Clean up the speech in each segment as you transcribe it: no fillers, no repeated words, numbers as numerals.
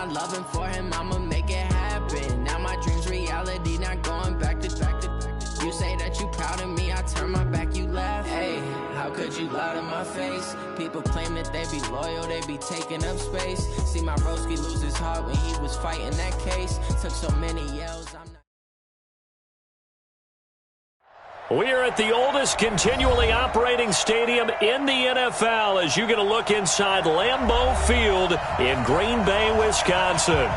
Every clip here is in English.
my loving for him, I'ma make it happen. Now my dream's reality, not going back to. You say that you proud of me, I turn my back, you laugh. Hey, how could you lie to my face? People claim that they be loyal, they be taking up space. See my broski lose his heart when he was fighting that case. Took so many yells, I'm not. We are at the oldest continually operating stadium in the NFL as you get a look inside Lambeau Field in Green Bay, Wisconsin.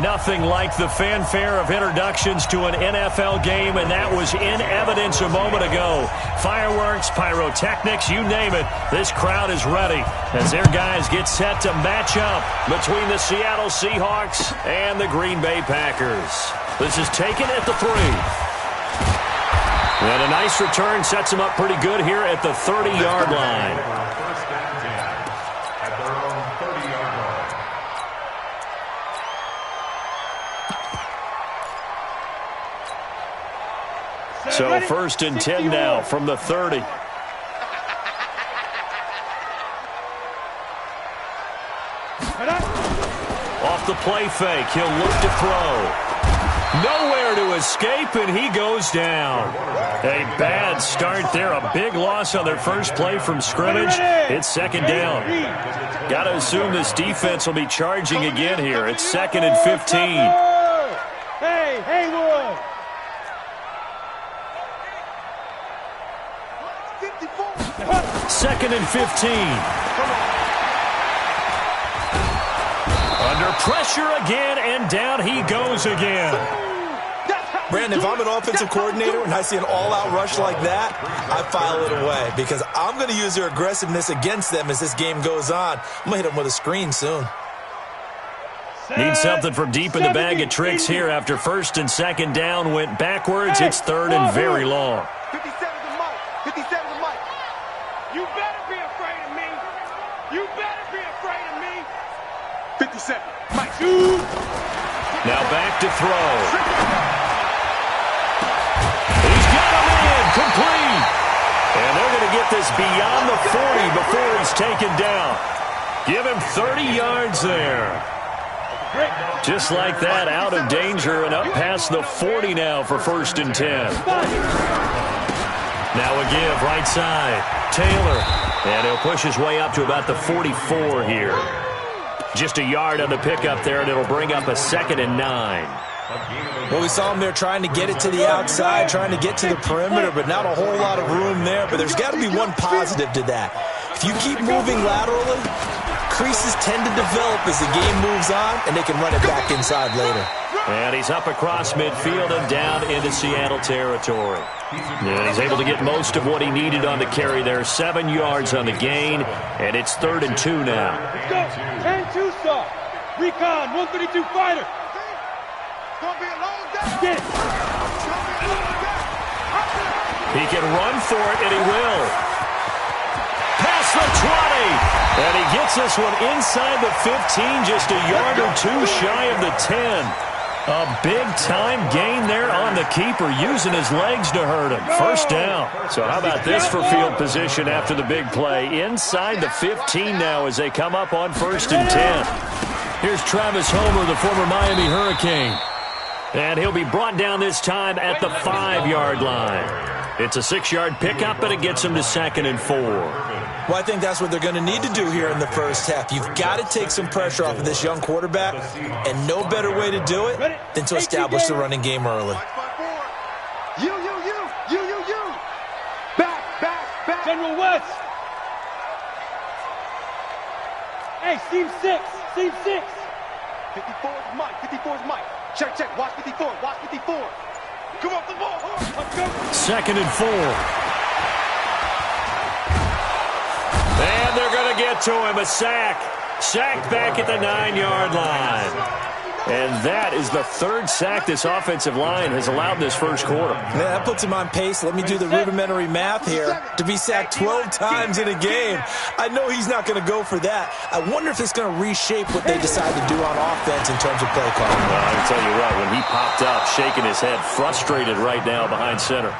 Nothing like the fanfare of introductions to an NFL game, and that was in evidence a moment ago. Fireworks, pyrotechnics, you name it. This crowd is ready as their guys get set to match up between the Seattle Seahawks and the Green Bay Packers. This is taken at the 3. And a nice return sets them up pretty good here at the 30-yard line. So 1st and 10 now from the 30. Off the play fake, he'll look to throw. Nowhere to escape, and he goes down. A bad start there, a big loss on their first play from scrimmage. It's 2nd down. Got to assume this defense will be charging again here. It's 2nd and 15. Hey, Haywood. 2nd and 15. Under pressure again, and down he goes again. Brandon, if I'm an offensive coordinator and I see an all-out rush like that, I file it away because I'm going to use their aggressiveness against them as this game goes on. I'm going to hit them with a screen soon. Need something from deep in the bag of tricks here after 1st and 2nd down went backwards. It's 3rd and very long. 57 to Mike. 57 to Mike. You better be afraid of me. You better be afraid of me. 57. Mike. Shoot. Now back to throw. He's got him in. Complete. And they're going to get this beyond the 40 before he's taken down. Give him 30 yards there. Just like that, out of danger and up past the 40 now for 1st and 10. Now a give, right side. Taylor. And he'll push his way up to about the 44 here. Just a yard on the pickup there, and it'll bring up a 2nd and 9. Well, we saw him there trying to get it to the outside, trying to get to the perimeter, but not a whole lot of room there. But there's got to be one positive to that. If you keep moving laterally, creases tend to develop as the game moves on, and they can run it back inside later. And he's up across midfield and down into Seattle territory. And he's able to get most of what he needed on the carry there. 7 yards on the gain, and it's 3rd and 2 now. Let's go. 10-2 star. Recon, 132 fighter. Get it. He can run for it, and he will. Past the 20. And he gets this one inside the 15, just a yard or two shy of the 10. A big-time gain there on the keeper, using his legs to hurt him. 1st down. So how about this for field position after the big play? Inside the 15 now as they come up on 1st and 10. Here's Travis Homer, the former Miami Hurricane. And he'll be brought down this time at the 5-yard line. It's a 6-yard pickup, and it gets him to 2nd and 4. Well, I think that's what they're going to need to do here in the first half. You've got to take some pressure off of this young quarterback, and no better way to do it than to establish the running game early. You. Back. General West. Hey, Steve 6. 54 is Mike. Check. Watch 54. Come off the ball. Let's go. 2nd and 4. And they're going to get to him, a sack. Sacked back at the 9-yard line. And that is the 3rd sack this offensive line has allowed this first quarter. Man, that puts him on pace. Let me do the rudimentary math here. To be sacked 12 times in a game, I know he's not going to go for that. I wonder if it's going to reshape what they decide to do on offense in terms of play calling. Well, I can tell you what, when he popped up, shaking his head, frustrated right now behind center.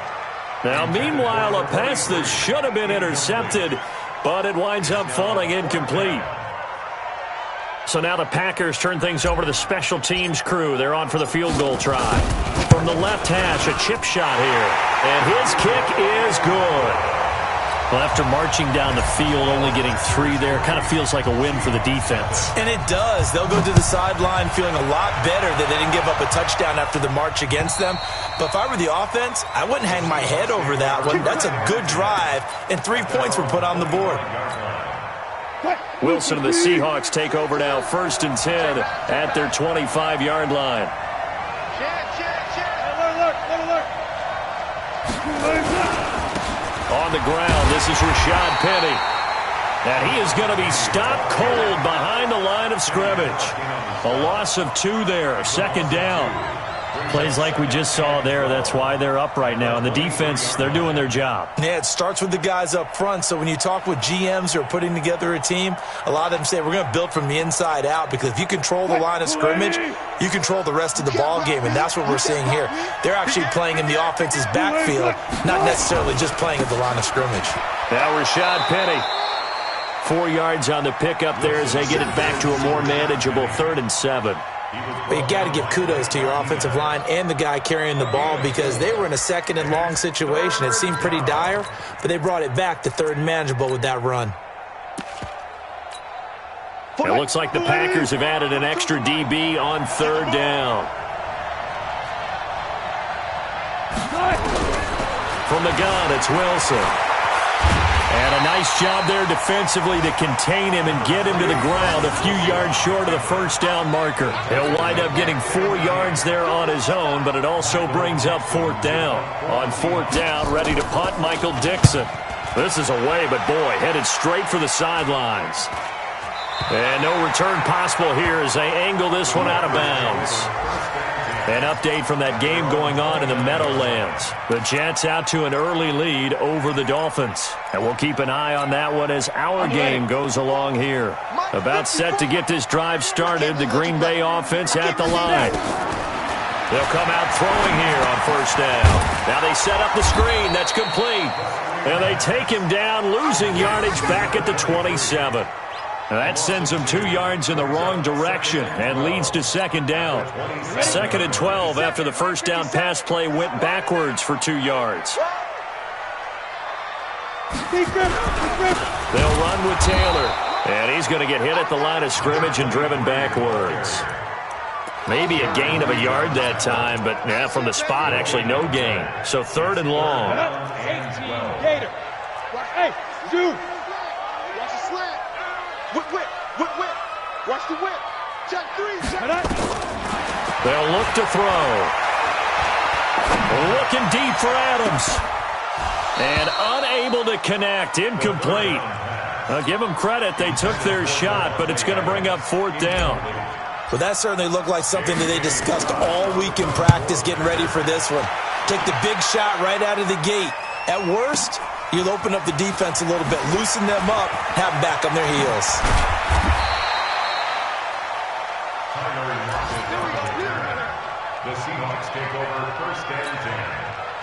Now, meanwhile, a pass that should have been intercepted, but it winds up falling incomplete. So now the Packers turn things over to the special teams crew. They're on for the field goal try. From the left hash, a chip shot here. And his kick is good. Well, after marching down the field, only getting 3 there, kind of feels like a win for the defense. And it does. They'll go to the sideline feeling a lot better that they didn't give up a touchdown after the march against them. But if I were the offense, I wouldn't hang my head over that one. That's a good drive, and 3 points were put on the board. Wilson and the Seahawks take over now, 1st and 10 at their 25-yard line. On the ground, this is Rashad Penny. And he is going to be stopped cold behind the line of scrimmage. A loss of 2 there, 2nd down. Plays like we just saw there, that's why they're up right now. And the defense, they're doing their job. Yeah, it starts with the guys up front. So when you talk with GMs who are putting together a team, a lot of them say we're going to build from the inside out, because if you control the line of scrimmage, you control the rest of the ball game, and that's what we're seeing here. They're actually playing in the offense's backfield, not necessarily just playing at the line of scrimmage. Now Rashad Penny. 4 yards on the pickup there as they get it back to a more manageable 3rd and 7. But you got to give kudos to your offensive line and the guy carrying the ball, because they were in a 2nd and long situation. It seemed pretty dire, but they brought it back to 3rd and manageable with that run. It looks like the Packers have added an extra DB on 3rd down. From the gun, it's Wilson. And a nice job there defensively to contain him and get him to the ground a few yards short of the 1st down marker. He'll wind up getting 4 yards there on his own, but it also brings up 4th down. On 4th down, ready to punt, Michael Dixon. This is away, but boy, headed straight for the sidelines. And no return possible here as they angle this one out of bounds. An update from that game going on in the Meadowlands. The Jets out to an early lead over the Dolphins. And we'll keep an eye on that one as our game goes along here. About set to get this drive started, the Green Bay offense at the line. They'll come out throwing here on 1st down. Now they set up the screen. That's complete. And they take him down, losing yardage back at the 27. That sends him 2 yards in the wrong direction and leads to 2nd down. 2nd and 12 after the 1st down pass play went backwards for 2 yards. They'll run with Taylor. And he's going to get hit at the line of scrimmage and driven backwards. Maybe a gain of a yard that time, but yeah, from the spot, actually no gain. So 3rd and long. Hey, dude. Whip. Watch the whip. Check 3. They'll look to throw. Looking deep for Adams. And unable to connect. Incomplete. Give them credit. They took their shot, but it's going to bring up 4th down. Well, that certainly looked like something that they discussed all week in practice, getting ready for this one. Take the big shot right out of the gate. At worst, you'll open up the defense a little bit, loosen them up, have them back on their heels. The Seahawks take over 1st and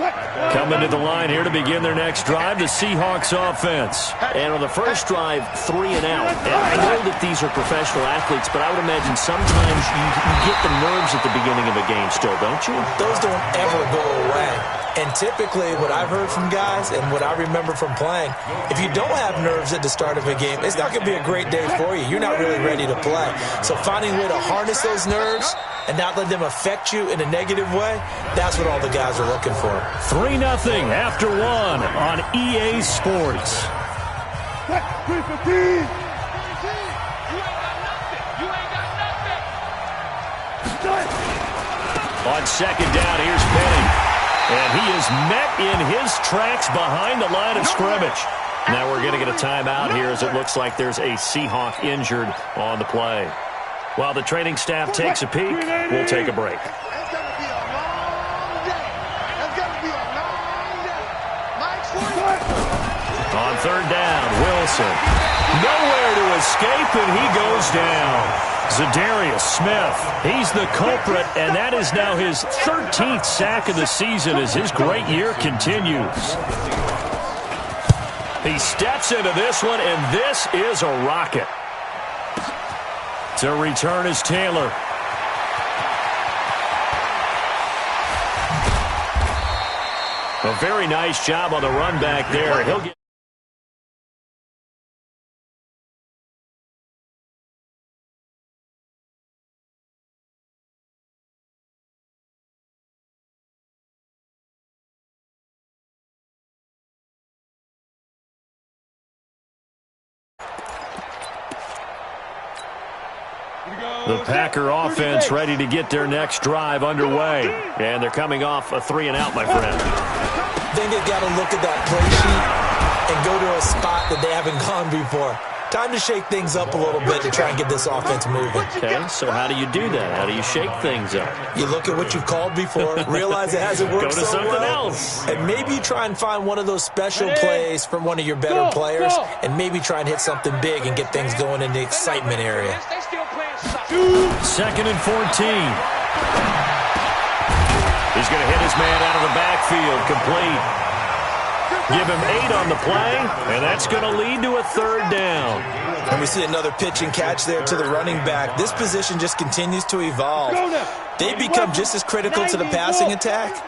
10. Coming to the line here to begin their next drive, the Seahawks offense. And on the first drive, 3 and out. And I know that these are professional athletes, but I would imagine sometimes you get the nerves at the beginning of a game still, don't you? Those don't ever go away. And typically what I've heard from guys and what I remember from playing, if you don't have nerves at the start of a game, it's not going to be a great day for you. You're not really ready to play. So finding a way to harness those nerves and not let them affect you in a negative way, that's what all the guys are looking for. 3-0 after 1 on EA Sports. On 2nd down, here's Penny. And he is met in his tracks behind the line of scrimmage. Now we're going to get a timeout here as it looks like there's a Seahawk injured on the play. While the training staff takes a peek, we'll take a break. It's going to be a long day. It's going to be a long day. On 3rd down, Wilson. Nowhere to escape, and he goes down. Za'Darius Smith, he's the culprit, and that is now his 13th sack of the season as his great year continues. He steps into this one, and this is a rocket. To return is Taylor. A very nice job on the run back there. He'll get the Packer offense ready to get their next drive underway. And they're coming off a 3-and-out, my friend. I think they've got to look at that play sheet and go to a spot that they haven't gone before. Time to shake things up a little bit to try and get this offense moving. Okay, so how do you do that? How do you shake things up? You look at what you've called before, realize it hasn't worked Go to so something well, else. and maybe you try and find one of those special plays from one of your better players, and maybe try and hit something big and get things going in the excitement area. 2nd and 14. He's going to hit his man out of the backfield, complete. Give him 8 on the play, and that's going to lead to a 3rd down. And we see another pitch and catch there to the running back. This position just continues to evolve. They become just as critical to the passing attack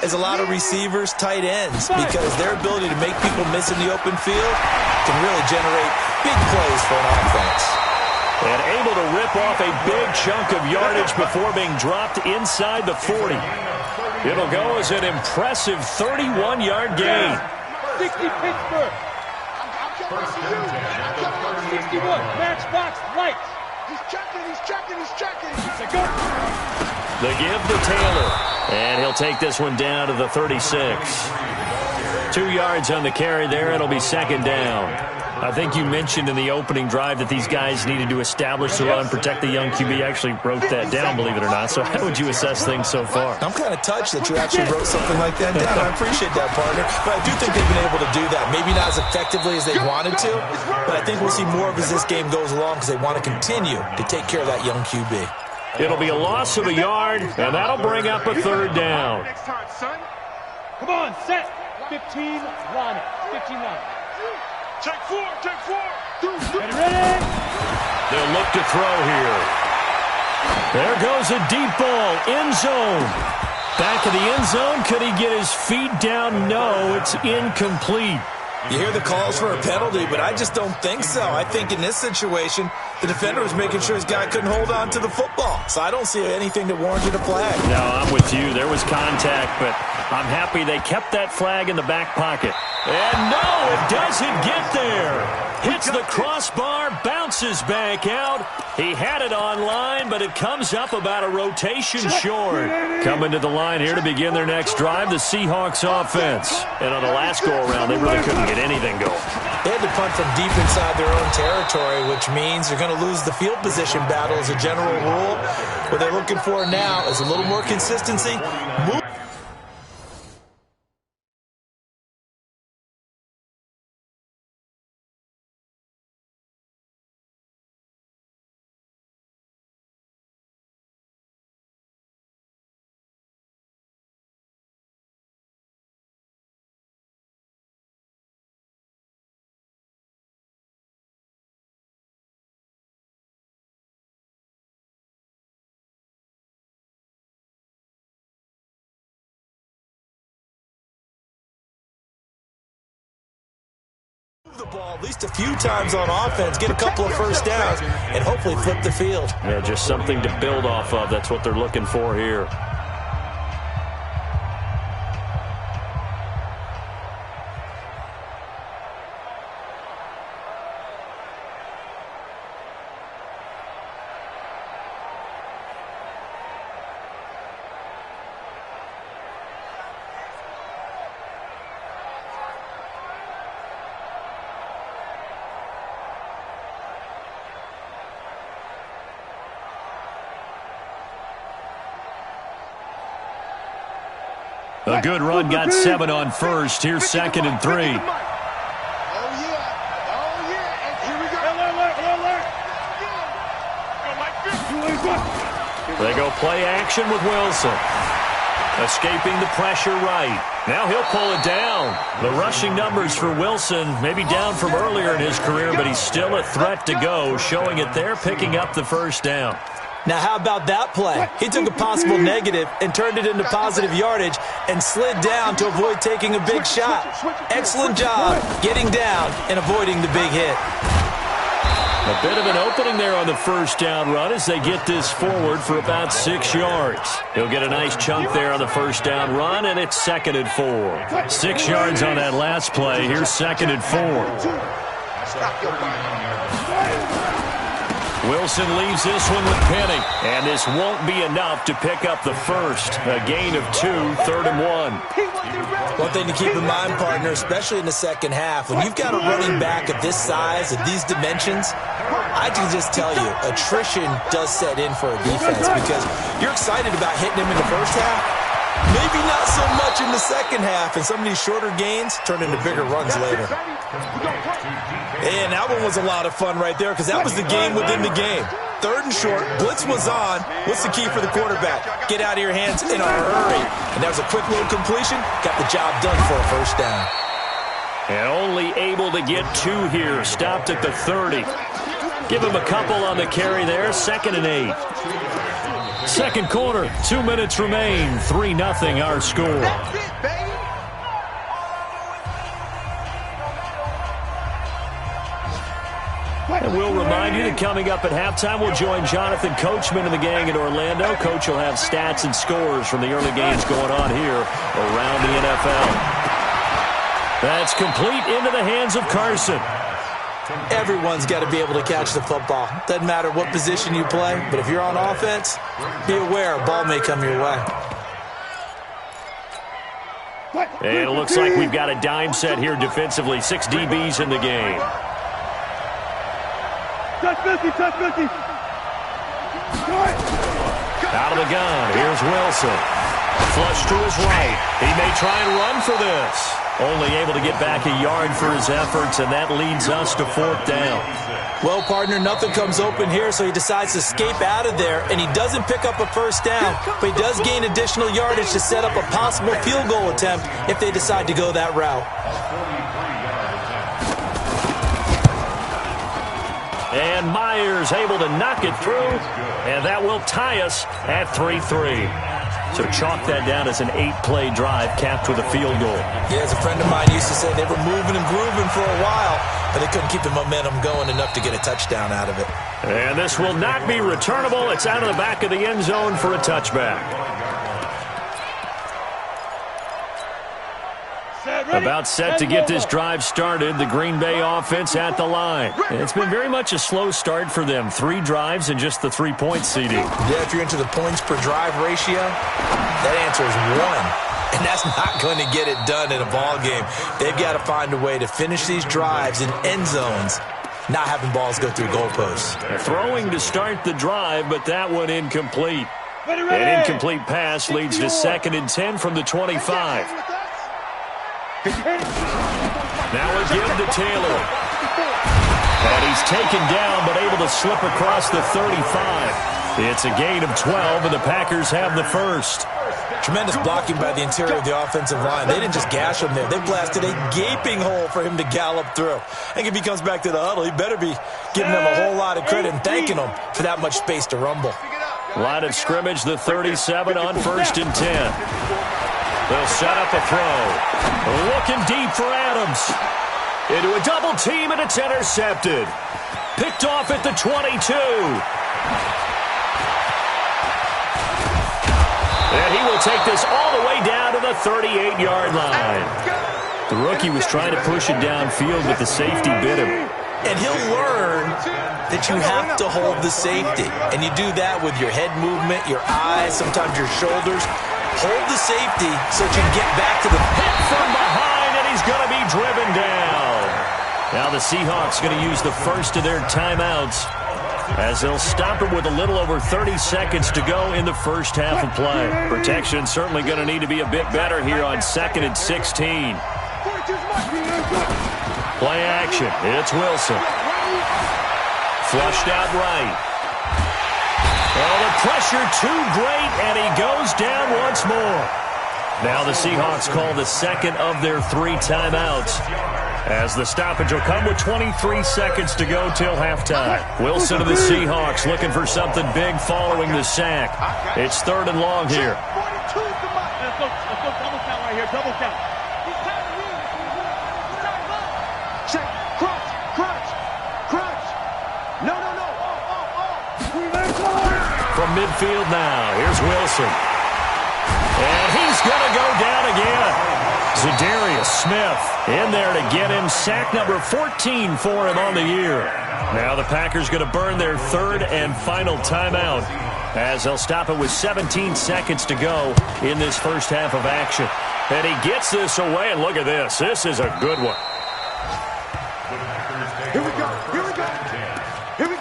as a lot of receivers, tight ends, because their ability to make people miss in the open field can really generate big plays for an offense. And able to rip off a big chunk of yardage before being dropped inside the 40. It'll go as an impressive 31-yard gain. 60 Pittsburgh. 61. Matchbox lights. He's checking. The give to Taylor. And he'll take this one down to the 36. 2 yards on the carry there. It'll be 2nd down. I think you mentioned in the opening drive that these guys needed to establish the run, protect the young QB. I actually wrote that down, believe it or not. So how would you assess things so far? I'm kind of touched that you actually wrote something like that down. I appreciate that, partner. But I do think they've been able to do that. Maybe not as effectively as they wanted to, but I think we'll see more of as this game goes along because they want to continue to take care of that young QB. It'll be a loss of a yard, and that'll bring up a 3rd down. Come on, set. 15 line it. 15 line it. Take 4. Ready? They'll look to throw here. There goes a deep ball, end zone. Back of the end zone, could he get his feet down? No, it's incomplete. You hear the calls for a penalty, but I just don't think so. I think in this situation, the defender was making sure his guy couldn't hold on to the football. So I don't see anything that warranted a flag. No, I'm with you. There was contact, but I'm happy they kept that flag in the back pocket. And no, it doesn't get there. Hits the crossbar, bounces back out. He had it on line, but it comes up about a rotation short. Coming to the line here to begin their next drive, the Seahawks offense. And on the last go-around, they really couldn't get anything going. They had to punt from deep inside their own territory, which means they're going to lose the field position battle as a general rule. What they're looking for now is a little more consistency. The ball at least a few times on offense, get a couple of first downs, and hopefully flip the field. Yeah, just something to build off of. That's what they're looking for here. A good run, got 7 on first. Here's 2nd and 3. Oh, yeah. And here we go. Alert. They go play action with Wilson. Escaping the pressure right. Now he'll pull it down. The rushing numbers for Wilson may be down from earlier in his career, but he's still a threat to go, showing it there, picking up the first down. Now, how about that play? He took a possible negative and turned it into positive yardage and slid down to avoid taking a big shot. Excellent job getting down and avoiding the big hit. A bit of an opening there on the first down run as they get this forward for about 6 yards. He'll get a nice chunk there on the first down run, and it's 2nd and 4. 6 yards on that last play. Here's 2nd and 4. Wilson leaves this one with Penny, and this won't be enough to pick up the first. A gain of 2, 3rd and 1. One thing to keep in mind, partner, especially in the second half, when you've got a running back of this size, of these dimensions, I can just tell you, attrition does set in for a defense because you're excited about hitting him in the first half. Maybe not so much in the second half, and some of these shorter gains turn into bigger runs later. And that one was a lot of fun right there because that was the game within the game. 3rd and short, blitz was on. What's the key for the quarterback? Get out of your hands in a hurry. And that was a quick little completion. Got the job done for a first down. And only able to get 2 here. Stopped at the 30. Give him a couple on the carry there. 2nd and 8. Second quarter, 2 minutes remain. 3-0 our score. That's it, baby. And we'll remind you that coming up at halftime, we'll join Jonathan Coachman and the gang in Orlando. Coach will have stats and scores from the early games going on here around the NFL. That's complete into the hands of Carson. Everyone's got to be able to catch the football. Doesn't matter what position you play, but if you're on offense, be aware a ball may come your way. And it looks like we've got a dime set here defensively. 6 DBs in the game. Touch 50, touch 50. Out of the gun, here's Wilson. Flush to his right. He may try and run for this. Only able to get back a yard for his efforts, and that leads us to 4th down. Well, partner, nothing comes open here, so he decides to escape out of there, and he doesn't pick up a first down, but he does gain additional yardage to set up a possible field goal attempt if they decide to go that route. And Myers able to knock it through, and that will tie us at 3-3. So chalk that down as an 8-play drive capped with a field goal. Yeah, as a friend of mine used to say, they were moving and grooving for a while, but they couldn't keep the momentum going enough to get a touchdown out of it. And this will not be returnable. It's out of the back of the end zone for a touchback. About set to get this drive started. The Green Bay offense at the line. It's been very much a slow start for them. 3 drives and just the 3-point seeding. Yeah, if you're into the points per drive ratio, that answer is 1. And that's not going to get it done in a ball game. They've got to find a way to finish these drives in end zones, not having balls go through goalposts. Throwing to start the drive, but that one incomplete. An incomplete pass leads to 2nd and 10 from the 25. Now a give to Taylor. And he's taken down, but able to slip across the 35. It's a gain of 12, and the Packers have the first. Tremendous blocking by the interior of the offensive line. They didn't just gash him there. They blasted a gaping hole for him to gallop through. I think if he comes back to the huddle, he better be giving them a whole lot of credit and thanking them for that much space to rumble. Line of scrimmage, the 37 on 1st and 10. They'll set up a throw. Looking deep for Adams. Into a double team, and it's intercepted. Picked off at the 22. And he will take this all the way down to the 38-yard line. The rookie was trying to push it downfield, but the safety bit him. And he'll learn that you have to hold the safety. And you do that with your head movement, your eyes, sometimes your shoulders. Hold the safety so that you can get back to the hit from behind, and he's going to be driven down. Now the Seahawks going to use the first of their timeouts as they'll stop it with a little over 30 seconds to go in the first half of play. Protection certainly going to need to be a bit better here on 2nd and 16. Play action. It's Wilson. Flushed out right. Oh, the pressure too great, and he goes down once more. Now the Seahawks call the second of their 3 timeouts, as the stoppage will come with 23 seconds to go till halftime. Wilson of the Seahawks looking for something big following the sack. It's 3rd and long here. Let's go double count right here, double count. Check, crunch. No. From midfield now, here's Wilson. And he's going to go down again. Zadarius Smith in there to get him. Sack number 14 for him on the year. Now the Packers going to burn their 3rd and final timeout, as they'll stop it with 17 seconds to go in this first half of action. And he gets this away, and look at this. This is a good one. Here we go.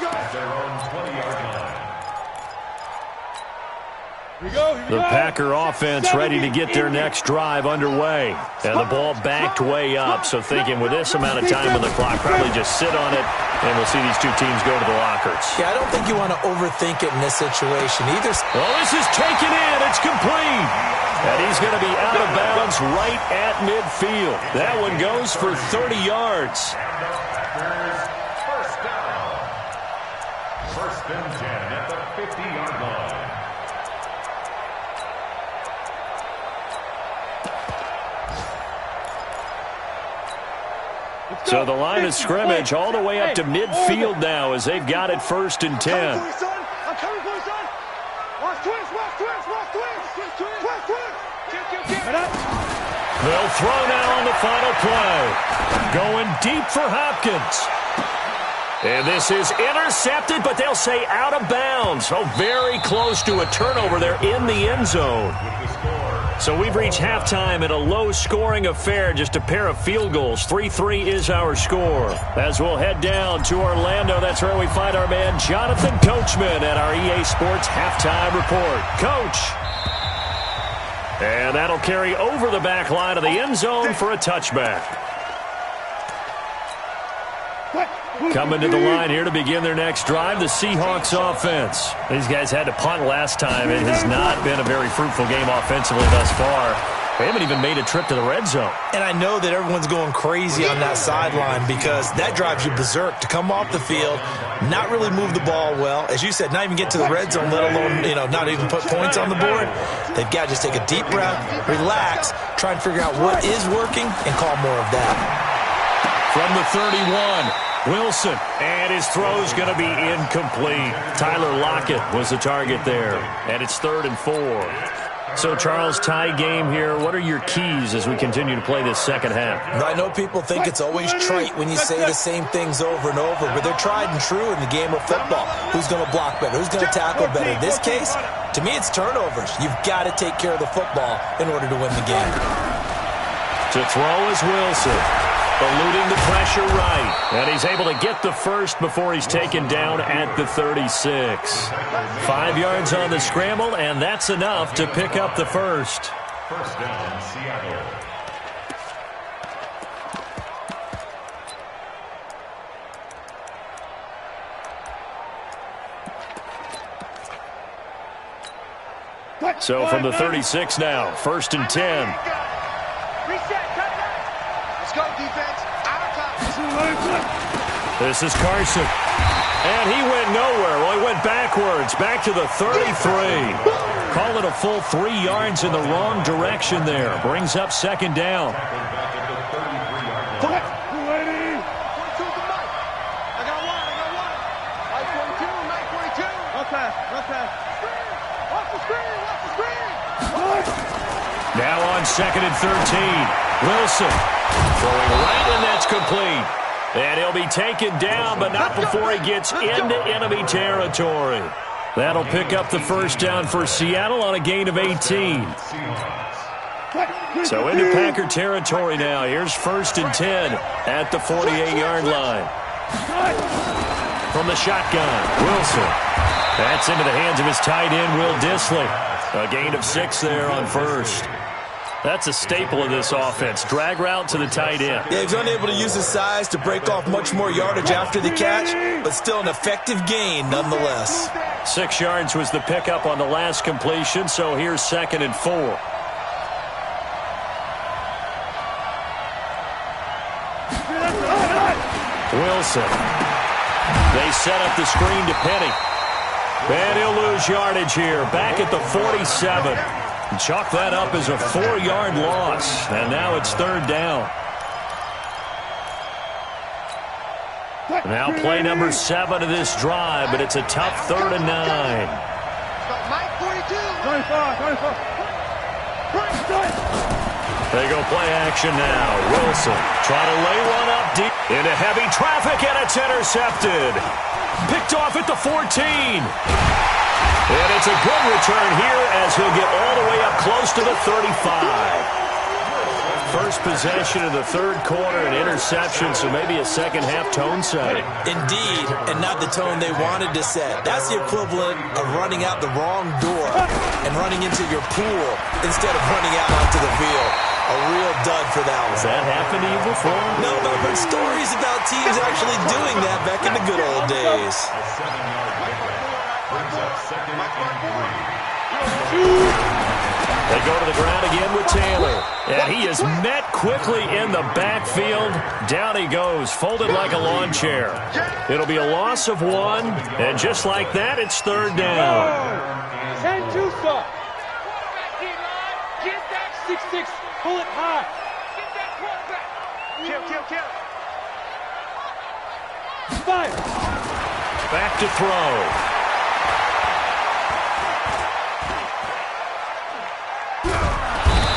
At their own 20-yard line. The Packer offense ready to get their next drive underway. And the ball backed way up, so thinking with this amount of time on the clock, probably just sit on it, and we'll see these two teams go to the lockers. Yeah, I don't think you want to overthink it in this situation either. Well, this is taken in. It's complete. And he's going to be out of bounds right at midfield. That one goes for 30 yards. First down. 1st and 10 at the 50-yard line. So the line of scrimmage all the way up to midfield now, as they've got it 1st and 10. I'm coming for you, son. Watch twist. They'll throw now on the final play. Going deep for Hopkins. And this is intercepted, but they'll say out of bounds. Oh, very close to a turnover there in the end zone. So we've reached halftime in a low-scoring affair, just a pair of field goals. 3-3 is our score. As we'll head down to Orlando, that's where we find our man Jonathan Coachman at our EA Sports Halftime Report. Coach. And that'll carry over the back line of the end zone for a touchback. Coming to the line here to begin their next drive, the Seahawks offense. These guys had to punt last time. It has not been a very fruitful game offensively thus far. They haven't even made a trip to the red zone. And I know that everyone's going crazy on that sideline because that drives you berserk to come off the field, not really move the ball well. As you said, not even get to the red zone, let alone, not even put points on the board. They've got to just take a deep breath, relax, try and figure out what is working, and call more of that. From the 31, Wilson, and his throw's going to be incomplete. Tyler Lockett was the target there, and it's 3rd and 4. So, Charles, tie game here. What are your keys as we continue to play this second half? I know people think it's always trite when you say the same things over and over, but they're tried and true in the game of football. Who's going to block better? Who's going to tackle better? In this case, to me, it's turnovers. You've got to take care of the football in order to win the game. To throw is Wilson. Eluding the pressure right. And he's able to get the first before he's taken down at the 36. 5 yards on the scramble, and that's enough to pick up the first. First down, Seattle. So from the 36 now, 1st and 10. Let's go, defense. This is Carson. And he went nowhere. Well, he went backwards, back to the 33. Call it a full 3 yards in the wrong direction there. Brings up 2nd down. Now on 2nd and 13. Wilson throwing right, and that's complete. And he'll be taken down, but not before he gets into enemy territory. That'll pick up the first down for Seattle on a gain of 18. So into Packer territory now. Here's 1st and 10 at the 48-yard line. From the shotgun, Wilson. That's into the hands of his tight end, Will Dissly. A gain of 6 there on 1st. That's a staple of this offense. Drag route to the tight end. Yeah, he's unable to use his size to break off much more yardage after the catch, but still an effective gain nonetheless. 6 yards was the pickup on the last completion, so here's 2nd and 4. Wilson. They set up the screen to Penny. And he'll lose yardage here, back at the 47. Chalk that up as a 4-yard loss. And now it's third down. Now play number 7 of this drive, but it's a tough 3rd and 9. They go play action now. Wilson trying to lay one up deep into heavy traffic, and it's intercepted. Picked off at the 14. And it's a good return here as he'll get all the way up close to the 35. First possession of the third quarter, an interception, so maybe a second-half tone setting. Indeed, and not the tone they wanted to set. That's the equivalent of running out the wrong door and running into your pool instead of running out onto the field. A real dud for that one. Has that happened to you before? No, but I've heard stories about teams actually doing that back in the good old days. A 7-yard pickup brings up 2nd and 3. They go to the ground again with Taylor. And he is met quickly in the backfield. Down he goes, folded like a lawn chair. It'll be a loss of 1, and just like that, it's third down. 10-2, sir. Get that 6-6. Pull it high. Get that quarterback. Kill. Fire. Back to throw.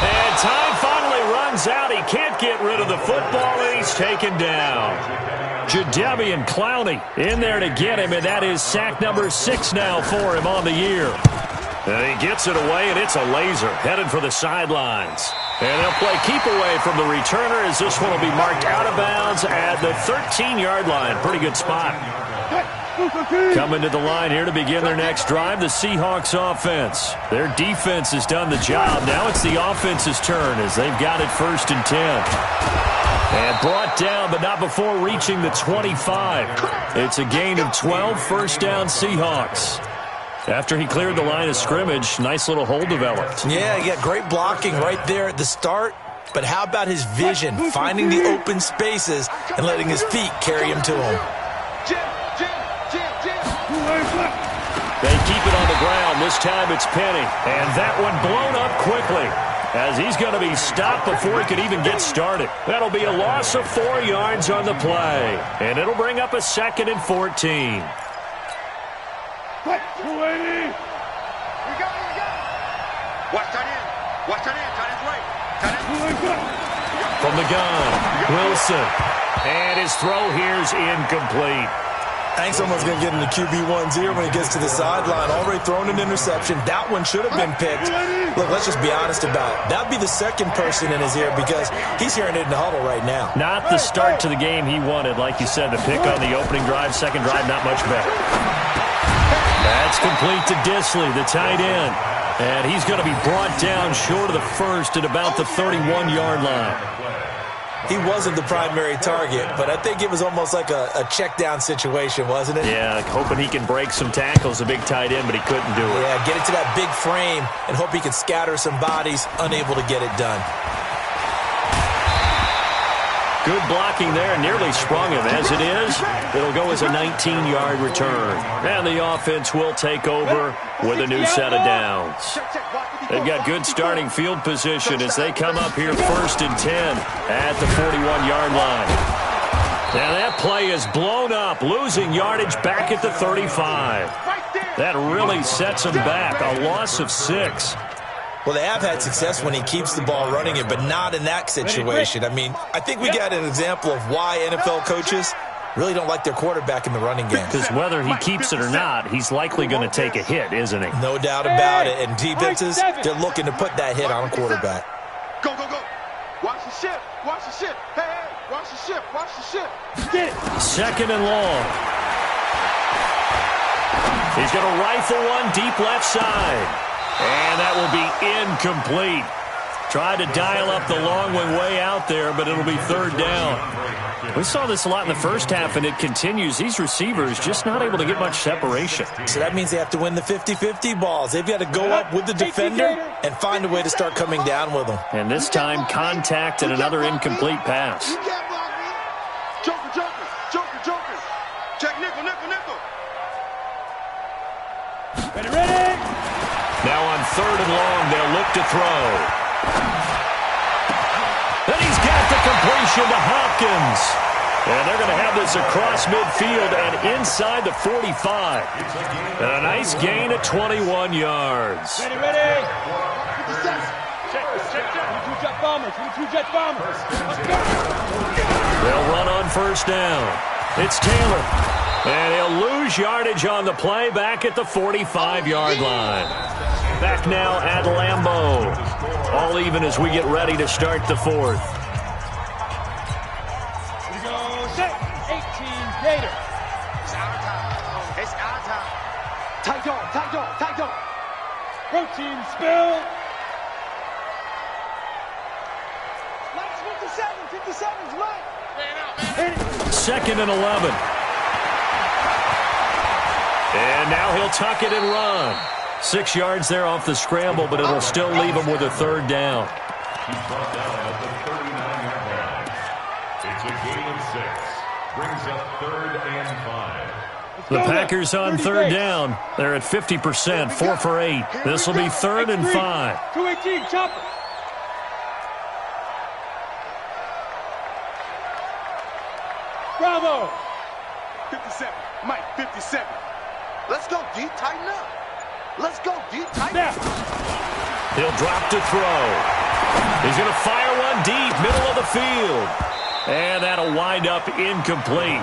And time finally runs out. He can't get rid of the football, and he's taken down. Jadeveon Clowney in there to get him, and that is sack number 6 now for him on the year. And he gets it away, and it's a laser headed for the sidelines. And they'll play keep away from the returner as this one will be marked out of bounds at the 13-yard line. Pretty good spot. Coming to the line here to begin their next drive, the Seahawks offense. Their defense has done the job. Now it's the offense's turn as they've got it 1st and 10. And brought down, but not before reaching the 25. It's a gain of 12, first down Seahawks. After he cleared the line of scrimmage, nice little hole developed. Yeah, he got great blocking right there at the start. But how about his vision, finding the open spaces and letting his feet carry him to him? They keep it on the ground. This time it's Penny. And that one blown up quickly as he's going to be stopped before he could even get started. That'll be a loss of 4 yards on the play. And it'll bring up a 2nd and 14. 280. We got it. Watch that in. Tight end right. From the gun, Wilson. And his throw here's incomplete. Thanks, someone's going to get in the QB1's ear when he gets to the sideline. Already thrown an interception. That one should have been picked. Look, let's just be honest about it. That'd be the second person in his ear because he's hearing it in the huddle right now. Not the start to the game he wanted. Like you said, the pick on the opening drive, second drive, not much better. That's complete to Disley, the tight end. And he's going to be brought down short of the first at about the 31-yard line. He wasn't the primary target, but I think it was almost like a check-down situation, wasn't it? Yeah, hoping he can break some tackles, a big tight end, but he couldn't do it. Yeah, get it to that big frame and hope he can scatter some bodies, unable to get it done. Good blocking there, nearly sprung him. As it is, it'll go as a 19-yard return. And the offense will take over with a new set of downs. They've got good starting field position as they come up here 1st and 10 at the 41-yard line. Now that play is blown up, losing yardage back at the 35. That really sets them back, a loss of 6. Well, they have had success when he keeps the ball running it, but not in that situation. I mean, I think we got an example of why NFL coaches really don't like their quarterback in the running game. Because whether he keeps it or not, he's likely going to take a hit, isn't he? No doubt about it. And defenses, they're looking to put that hit on a quarterback. Go. Watch the ship. Hey, watch the ship. Get it. 2nd and long. He's going to rifle one deep left side. And that will be incomplete. Tried to dial up the long one way out there, but it'll be 3rd down. We saw this a lot in the first half, and it continues. These receivers just not able to get much separation. So that means they have to win the 50-50 balls. They've got to go up with the defender and find a way to start coming down with them. And this time, contact and another incomplete pass. Joker. Ready. Now on 3rd and long, they'll look to throw. And he's got the completion to Hopkins. And they're going to have this across midfield and inside the 45. And a nice gain of 21 yards. Ready. Check. Bombers. They'll run on 1st down. It's Taylor. And he'll lose yardage on the play back at the 45-yard line. Back now at Lambeau. All even as we get ready to start the 4th. We go 18 Gator. It's our time. Tight dog. Protein spill. Last 57's right. 2nd and 11. And now he'll tuck it and run. 6 yards there off the scramble, but it'll still leave him with a 3rd down. He's brought down at the 39-yard line. It's a gain of 6. Brings up 3rd and 5. The Packers on 3rd down. They're at 50%, 4 for 8. This will be 3rd and 5. 218, chopper. Bravo. 57. Mike, 57. Let's go deep, tighten up. Let's go deep, tighten up. He'll drop to throw. He's going to fire one deep, middle of the field. And that'll wind up incomplete.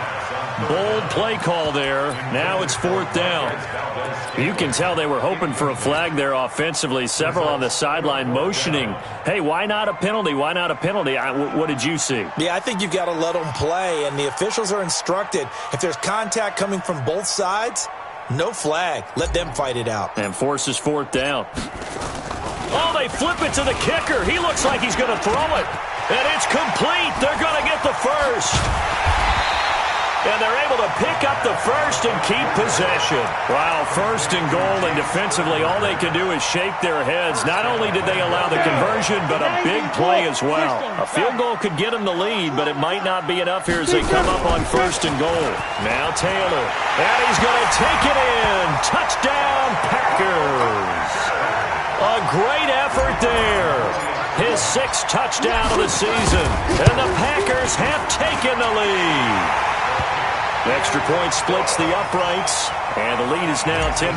Bold play call there. Now it's 4th down. You can tell they were hoping for a flag there offensively. Several on the sideline motioning, hey, why not a penalty? Why not a penalty? What did you see? Yeah, I think you've got to let them play, and the officials are instructed. If there's contact coming from both sides, no flag. Let them fight it out. And forces 4th down. Oh, they flip it to the kicker. He looks like he's going to throw it. And it's complete. They're going to get the first. And they're able to pick up the first and keep possession. Wow, 1st and goal, and defensively all they can do is shake their heads. Not only did they allow the conversion, but a big play as well. A field goal could get them the lead, but it might not be enough here as they come up on 1st and goal. Now Taylor, and he's going to take it in. Touchdown, Packers. A great effort there. His 6th touchdown of the season, and the Packers have taken the lead. Extra point splits the uprights, and the lead is now 10-3.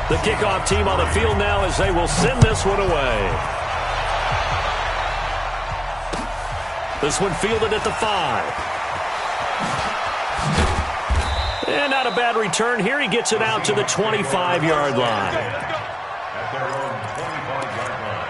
The kickoff team on the field now as they will send this one away. This one fielded at the 5. And not a bad return here. He gets it out to the 25-yard line. At their own 25-yard line.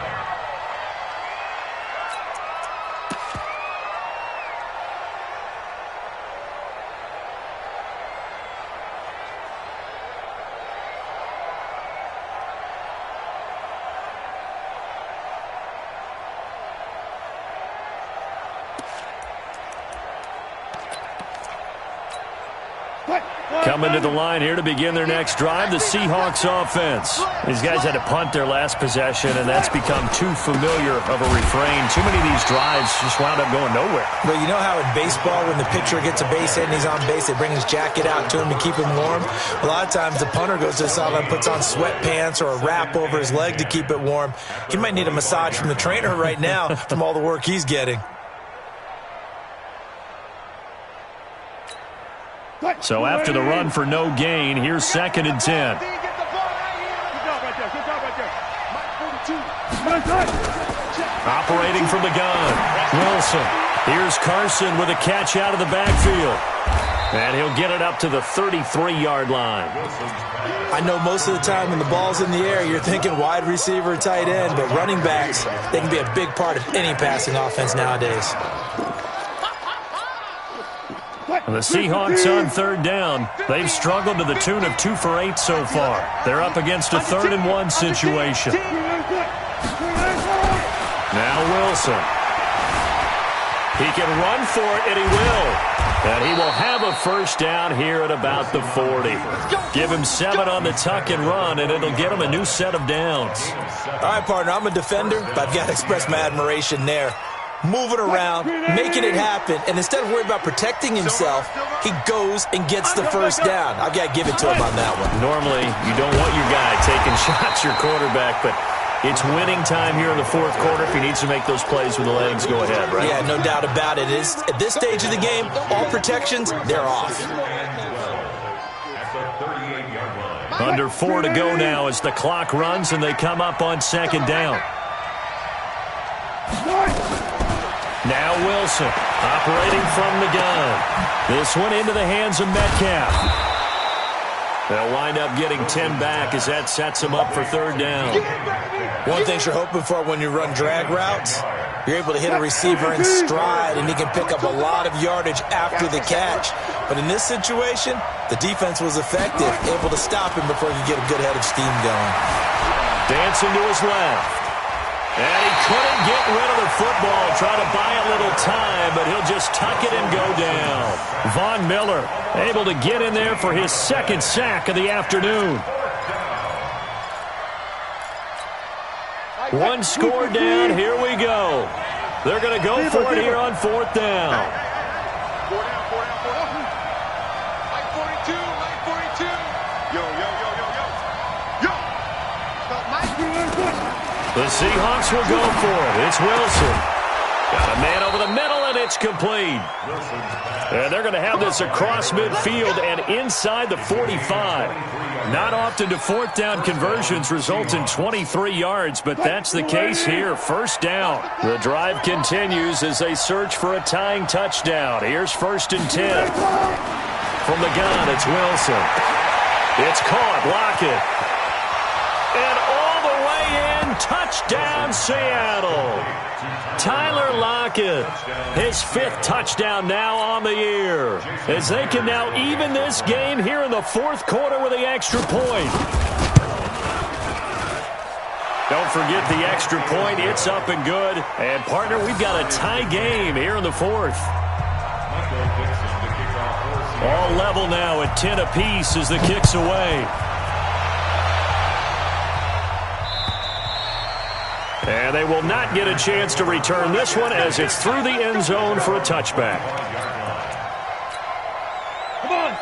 Coming to the line here to begin their next drive, the Seahawks offense. These guys had to punt their last possession, and that's become too familiar of a refrain. Too many of these drives just wound up going nowhere. Well, you know how in baseball when the pitcher gets a base hit and he's on base, they bring his jacket out to him to keep him warm? A lot of times the punter goes to the sideline, puts on sweatpants or a wrap over his leg to keep it warm. He might need a massage from the trainer right now from all the work he's getting. So after the run for no gain, here's 2nd and 10. Operating from the gun, Wilson. Here's Carson with a catch out of the backfield. And he'll get it up to the 33-yard line. I know most of the time when the ball's in the air, you're thinking wide receiver, tight end, but running backs, they can be a big part of any passing offense nowadays. And the Seahawks on 3rd down. They've struggled to the tune of 2 for 8 so far. They're up against a 3rd and 1 situation. Now Wilson. He can run for it, and he will. And he will have a first down here at about the 40. Give him 7 on the tuck and run, and it'll get him a new set of downs. All right, partner, I'm a defender, but I've got to express my admiration there. moving around, making it happen, and instead of worrying about protecting himself, he goes and gets the first down. I've got to give it to him on that one. Normally, you don't want your guy taking shots, your quarterback, but it's winning time here in the fourth quarter if he needs to make those plays when the legs go ahead, right? Yeah, no doubt about it. At this stage of the game, all protections, they're off. Under 4 to go now as the clock runs and they come up on second down. Now Wilson operating from the gun. This one into the hands of Metcalf. They'll wind up getting 10 back as that sets them up for third down. One thing you're hoping for when you run drag routes, you're able to hit a receiver in stride and he can pick up a lot of yardage after the catch. But in this situation, the defense was effective, able to stop him before he could get a good head of steam going. Dancing to his left. And he couldn't get rid of the football. Try to buy a little time, but he'll just tuck it and go down. Von Miller able to get in there for his second sack of the afternoon. One score down. Here we go. They're going to go for it here on fourth down. Like 42, like 42. Yo. The Seahawks will go for it. It's Wilson. Got a man over the middle, and it's complete. And they're going to have this across midfield and inside the 45. Not often do fourth down conversions result in 23 yards, but that's the case here. First down. The drive continues as they search for a tying touchdown. Here's 1st and 10. From the gun, it's Wilson. It's caught. Lockett. And all the way in. Touchdown, Seattle. Tyler Lockett, his 5th touchdown now on the year, as they can now even this game here in the fourth quarter with the extra point. Don't forget the extra point. It's up and good. And, partner, we've got a tie game here in the fourth. All level now at 10 apiece as the kick's away. And they will not get a chance to return this one as it's through the end zone for a touchback.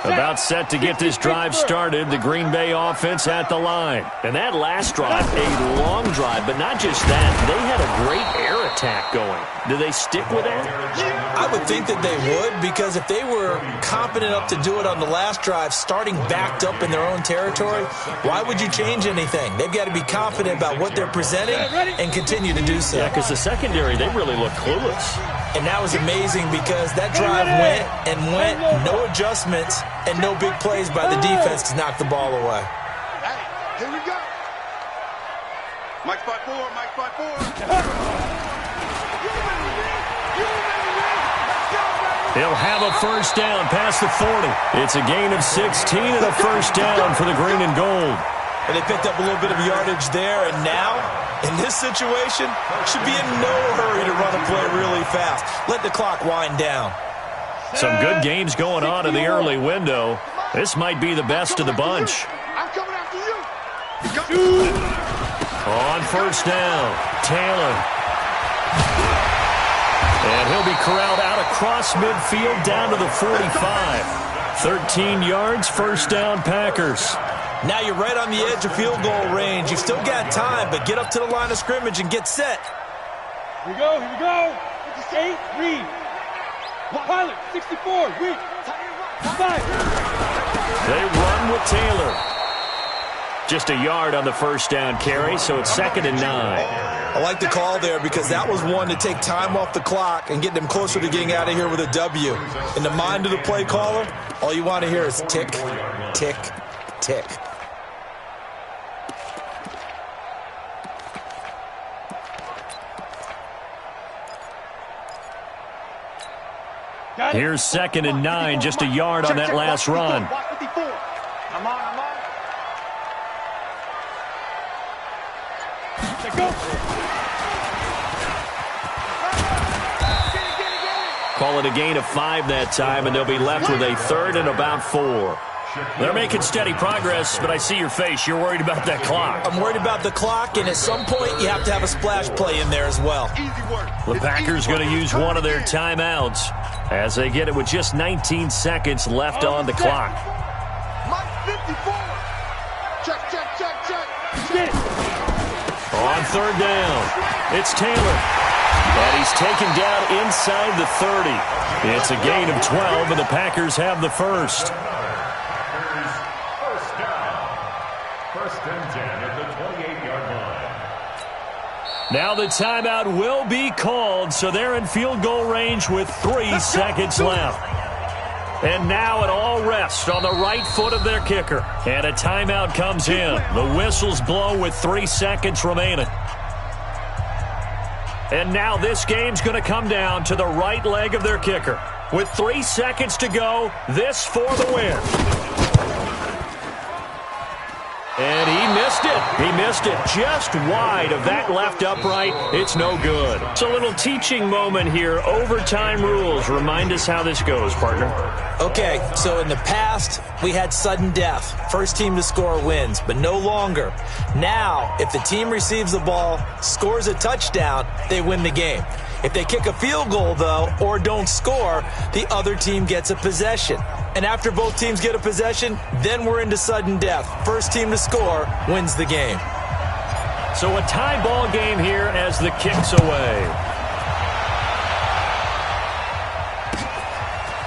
About set to get this drive started, the Green Bay offense at the line. And that last drive, a long drive, but not just that. They had a great air attack going. Do they stick with that? I would think that they would, because if they were competent enough to do it on the last drive, starting backed up in their own territory, why would you change anything? They've got to be confident about what they're presenting and continue to do so. Yeah, because the secondary, they really look clueless. And that was amazing because that drive went, no adjustments, and no big plays by the defense to knock the ball away. Hey, here we go. Mike's by 4, Mike's by 4. He'll have a first down past the 40. It's a gain of 16 and a first down for the green and gold. And they picked up a little bit of yardage there, and now, in this situation, should be in no hurry to run a play really fast. Let the clock wind down. Some good games going on in the early window. This might be the best of the bunch. I'm coming after you. On first down, Taylor. And he'll be corralled out across midfield down to the 45. 13 yards, first down, Packers. Now you're right on the edge of field goal range. You've still got time, but get up to the line of scrimmage and get set. Here we go. 58, read. Pilot, 64, read. 5. They run with Taylor. Just a yard on the first down carry, so it's 2nd and 9. I like the call there because that was one to take time off the clock and get them closer to getting out of here with a W. In the mind of the play caller, all you want to hear is tick, tick, tick. Here's 2nd and 9, just a yard on that last run. I'm on. Call it a gain of 5 that time, and they'll be left with a 3rd and about 4. They're making steady progress, but I see your face. You're worried about that clock. I'm worried about the clock, and at some point you have to have a splash play in there as well. The Packers going to use one of their timeouts as they get it with just 19 seconds left on the clock. Mike 54. Check. On third down, it's Taylor. And he's taken down inside the 30. It's a gain of 12, and the Packers have the first. Packers first down. First and 10 at the 28-yard line. Now the timeout will be called, so they're in field goal range with 3 seconds left. And now it all rests on the right foot of their kicker. And a timeout comes in. The whistles blow with 3 seconds remaining. And now this game's going to come down to the right leg of their kicker. With 3 seconds to go, this for the win. And he missed it. He missed it just wide of that left upright. It's no good. It's a little teaching moment here. Overtime rules. Remind us how this goes, partner. Okay, so in the past, we had sudden death. First team to score wins, but no longer. Now, if the team receives the ball, scores a touchdown, they win the game. If they kick a field goal, though, or don't score, the other team gets a possession. And after both teams get a possession, then we're into sudden death. First team to score wins the game. So a tie ball game here as the kick's away.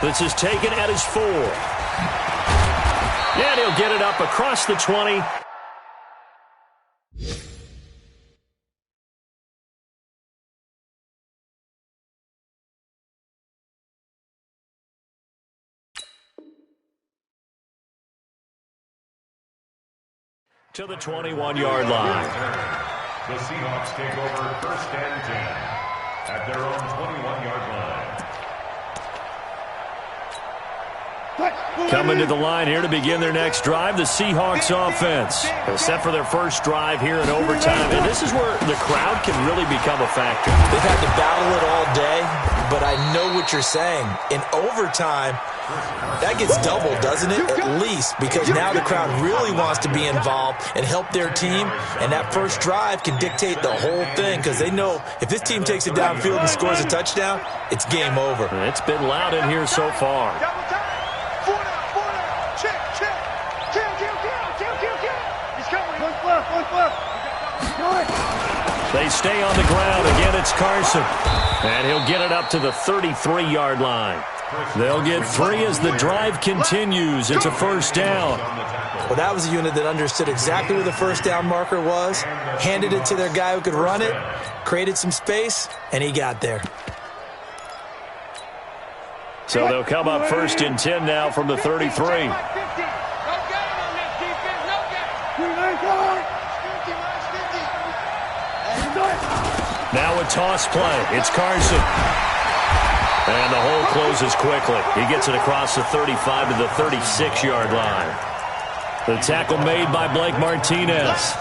This is taken at his 4. And he'll get it up across the 20. To the 21-yard line. The Seahawks take over first and 10 at their own 21-yard line. Coming to the line here to begin their next drive, the Seahawks offense. They're set for their first drive here in overtime, and this is where the crowd can really become a factor. They've had to battle it all day, but I know what you're saying. In overtime, that gets doubled, doesn't it? At least, because now the crowd really wants to be involved and help their team, and that first drive can dictate the whole thing because they know if this team takes it downfield and scores a touchdown, it's game over. It's been loud in here so far. They stay on the ground. Again, it's Carson. And he'll get it up to the 33-yard line. They'll get 3 as the drive continues. It's a first down. Well, that was a unit that understood exactly where the first down marker was, handed it to their guy who could run it, created some space, and he got there. So they'll come up first and 10 now from the 33. Now a toss play. It's Carson. And the hole closes quickly. He gets it across the 35 to the 36-yard line. The tackle made by Blake Martinez.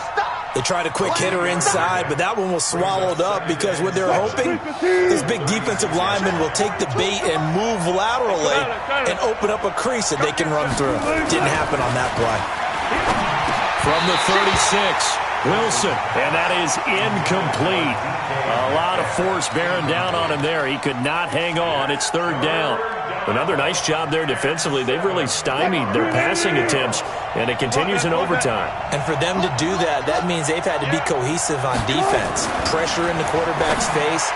They tried a quick hitter inside, but that one was swallowed up because what they're hoping, this big defensive lineman will take the bait and move laterally and open up a crease that they can run through. Didn't happen on that play. From the 36, Wilson, and that is incomplete. A lot of force bearing down on him there. He could not hang on. It's third down. Another nice job there defensively. They've really stymied their passing attempts, and it continues in overtime. And for them to do that, that means they've had to be cohesive on defense. Pressure in the quarterback's face,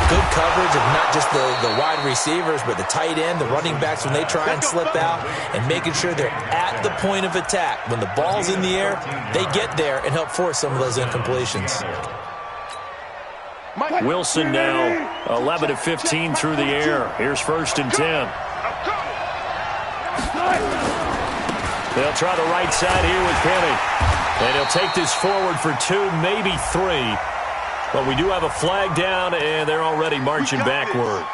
good coverage of not just the wide receivers, but the tight end, the running backs when they try and slip out, and making sure they're at the point of attack. When the ball's in the air, they get there and help force some of those incompletions. Wilson now 11 of 15 through the air. Here's first and 10. They'll try the right side here with Penny. And he'll take this forward for 2, maybe 3. But we do have a flag down, and they're already marching backward.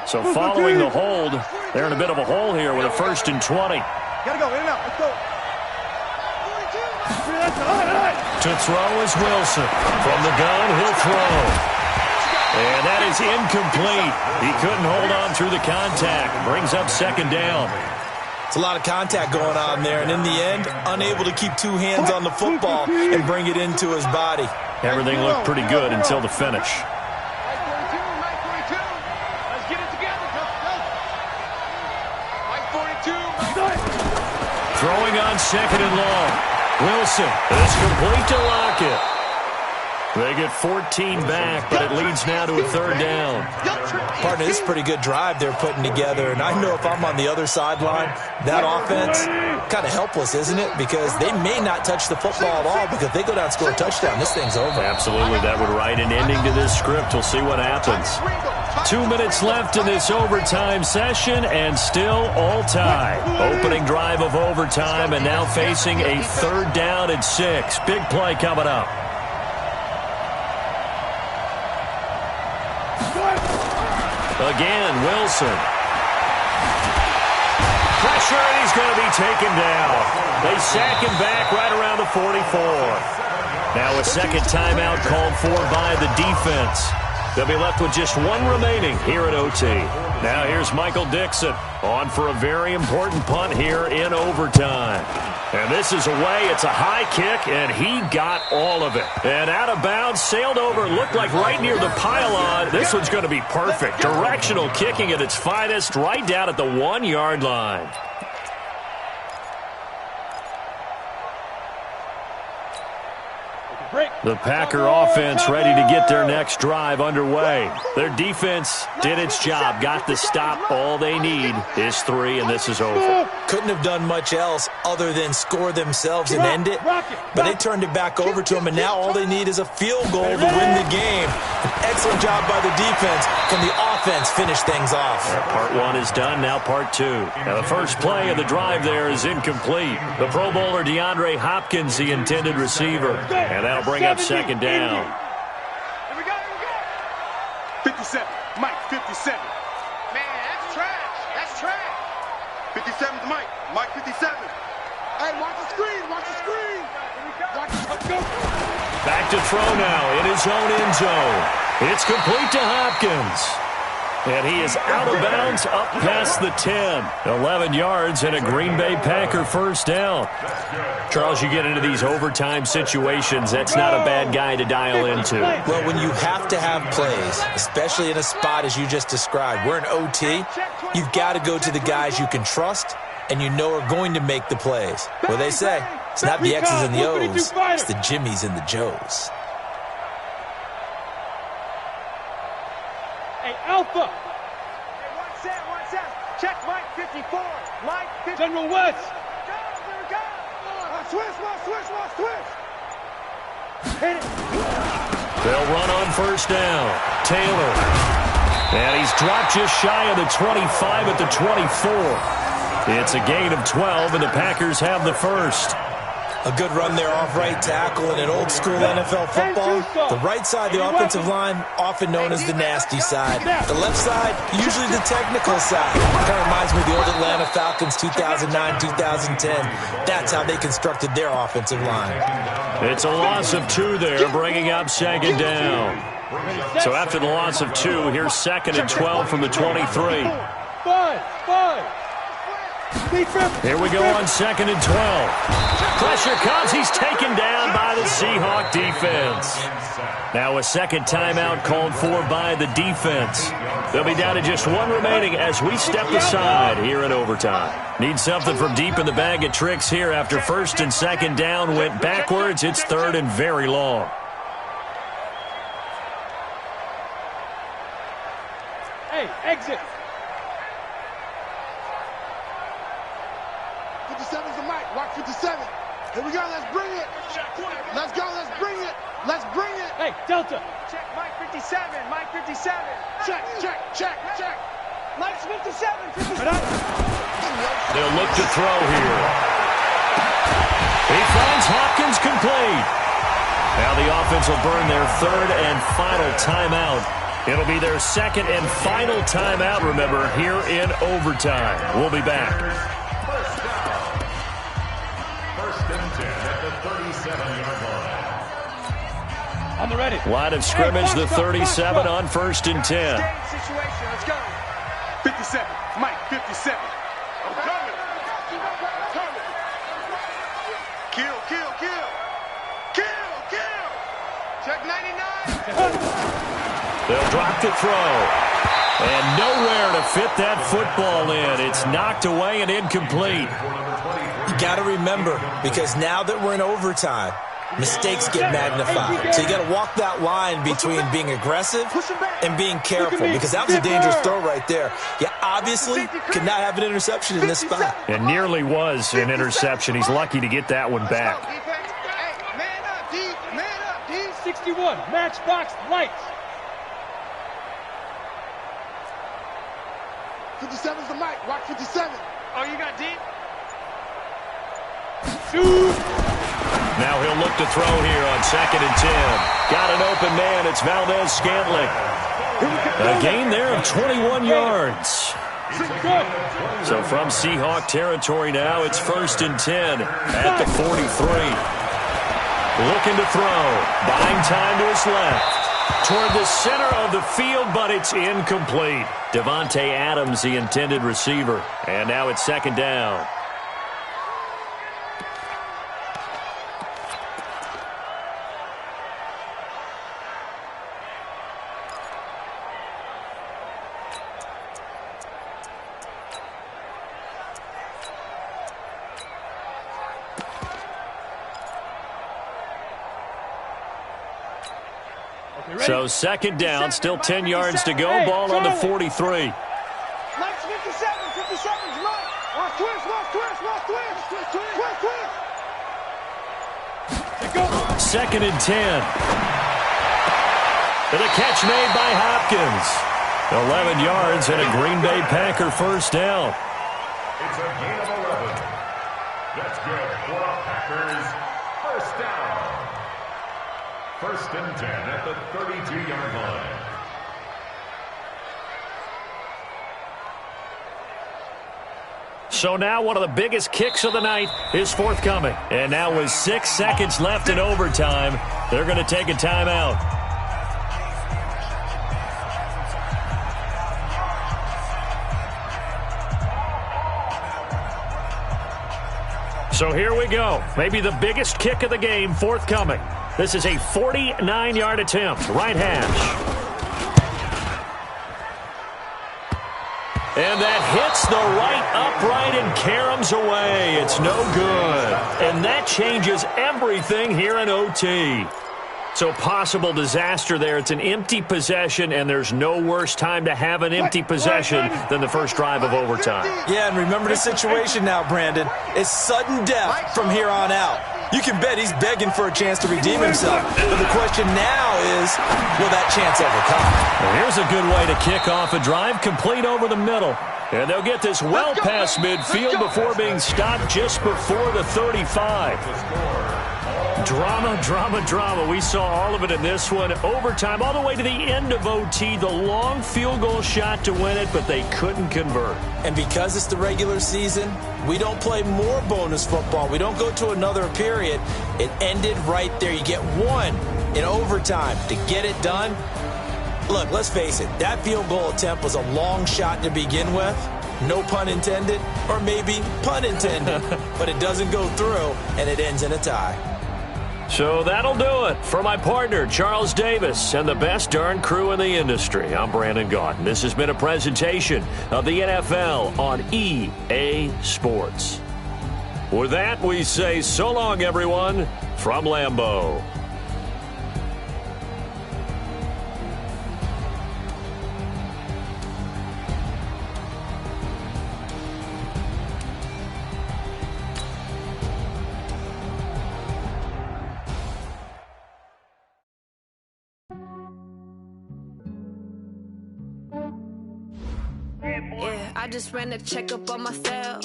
So following the hold, they're in a bit of a hole here with a first and 20. Gotta go, in and out. Let's go. To throw is Wilson. From the gun, he'll throw. And that is incomplete. He couldn't hold on through the contact. Brings up second down. It's a lot of contact going on there, and in the end, unable to keep two hands on the football and bring it into his body. Everything looked pretty good until the finish. Throwing on second and long. Wilson is complete to Lockett. They get 14 back, but it leads now to a third down. Partner, this is a pretty good drive they're putting together, and I know if I'm on the other sideline, that offense, kind of helpless, isn't it? Because they may not touch the football at all, because if they go down and score a touchdown, this thing's over. Absolutely, that would write an ending to this script. We'll see what happens. 2 minutes left in this overtime session, and still all tied. Opening drive of overtime, and now facing a third down and 6. Big play coming up. Again, Wilson. Pressure, and he's going to be taken down. They sack him back right around the 44. Now a second timeout called for by the defense. They'll be left with just one remaining here at OT. Now here's Michael Dixon on for a very important punt here in overtime. And this is away. It's a high kick, and he got all of it. And out of bounds, sailed over, looked like right near the pylon. This one's going to be perfect. Directional kicking at its finest, right down at the 1-yard line. The Packer offense ready to get their next drive underway. Their defense did its job, got the stop. All they need is 3, and this is over. Couldn't have done much else other than score themselves and end it, but they turned it back over to them, and now all they need is a field goal to win the game. An excellent job by the defense. Can the offense finish things off? Part 1 is done, now part 2. Now the first play of the drive there is incomplete. The Pro Bowler DeAndre Hopkins, the intended receiver, and that'll bring up second down. Here we go, here we go. 57, Mike, 57. Man, that's trash. That's trash. 57's Mike. Mike, 57. Hey, watch the screen. Watch the screen. Let's go. Back to throw now in his own end zone. It's complete to Hopkins. And he is out of bounds up past the 10. 11 yards and a Green Bay Packer first down. Charles, you get into these overtime situations, that's not a bad guy to dial into. Well, when you have to have plays, especially in a spot as you just described, we're in OT, you've got to go to the guys you can trust and you know are going to make the plays. What they say, it's not the X's and the O's, it's the Jimmies and the Joes. Hey, Alpha! Hey, one set. Check Mike, 54. Mike, 54. General West! There we go. Switch. Hit it! They'll run on first down. Taylor. And he's dropped just shy of the 25 at the 24. It's a gain of 12, and the Packers have the first. A good run there off right tackle in an old-school NFL football. The right side, the offensive line, often known as the nasty side. The left side, usually the technical side. Kind of reminds me of the old Atlanta Falcons 2009, 2010. That's how they constructed their offensive line. It's a loss of 2 there, bringing up second down. So after the loss of 2, here's second and 12 from the 23. Five. Here we go on second and 12. Pressure comes. He's taken down by the Seahawk defense. Now a second timeout called for by the defense. They'll be down to just 1 remaining as we step aside here in overtime. Need something from deep in the bag of tricks here after first and second down went backwards. It's third and very long. Hey, exit! 57's the Mike. Watch 57. Here we go. Let's bring it. Let's go. Let's bring it. Let's bring it. Hey, Delta! Check Mike 57. Mike 57. Check. Mike's 57. They'll look to throw here. He finds Hopkins complete. Now the offense will burn their third and final timeout. It'll be their second and final timeout, remember, here in overtime. We'll be back. 37-yard line. On the ready. Line of scrimmage, the 37 on 1st and 10. Situation, let's go. 57, Mike, 57. I'm coming. Kill, kill, kill. Kill, kill. Check 99. They'll drop the throw. And nowhere to fit that football in. It's knocked away and incomplete. You got to remember, because now that we're in overtime, mistakes get magnified. So you got to walk that line between being aggressive and being careful, because that was a dangerous throw right there. You obviously could not have an interception in this spot. It nearly was an interception. He's lucky to get that one back. Hey, man up, D. Man up, D. 61, matchbox lights. 57's the Mike. Watch 57. Oh, you got D? Shoot. Now he'll look to throw here on 2nd and 10. Got an open man. It's Valdez-Scantling. A gain there of 21 yards. So from Seahawk territory now, it's 1st and 10 at the 43. Looking to throw. Buying time to his left. Toward the center of the field, but it's incomplete. Devontae Adams, the intended receiver. And now it's 2nd down. So 2nd down, still 10 yards to go. Ball on the 43. Mike's 57. 57's Mike. Watch twist, watch twist, watch twist. Twist, twist. 2nd and 10. And a catch made by Hopkins. 11 yards and a Green Bay Packer first down. It's a gain of 11. That's good for the Packers. First down. 1st and 10 at the 32-yard line. So now one of the biggest kicks of the night is forthcoming. And now with 6 seconds left in overtime, they're going to take a timeout. So here we go. Maybe the biggest kick of the game forthcoming. This is a 49-yard attempt. Right hash. And that hits the right upright and caroms away. It's no good. And that changes everything here in OT. So possible disaster there. It's an empty possession, and there's no worse time to have an empty possession than the first drive of overtime. Yeah, and remember the situation now, Brandon. It's sudden death from here on out. You can bet he's begging for a chance to redeem himself. But the question now is, will that chance ever come? Well, here's a good way to kick off a drive, complete over the middle. And they'll get this well past midfield before being stopped just before the 35. Drama, drama, drama. We saw all of it in this one. Overtime, all the way to the end of OT. The long field goal shot to win it, but they couldn't convert. And because it's the regular season, we don't play more bonus football. We don't go to another period. It ended right there. You get one in overtime to get it done. Look, let's face it. That field goal attempt was a long shot to begin with. No pun intended, or maybe pun intended. But it doesn't go through, and it ends in a tie. So that'll do it. For my partner, Charles Davis, and the best darn crew in the industry, I'm Brandon Gaudin. This has been a presentation of the NFL on EA Sports. With that, we say so long, everyone, from Lambeau. Yeah, I just ran a checkup on myself.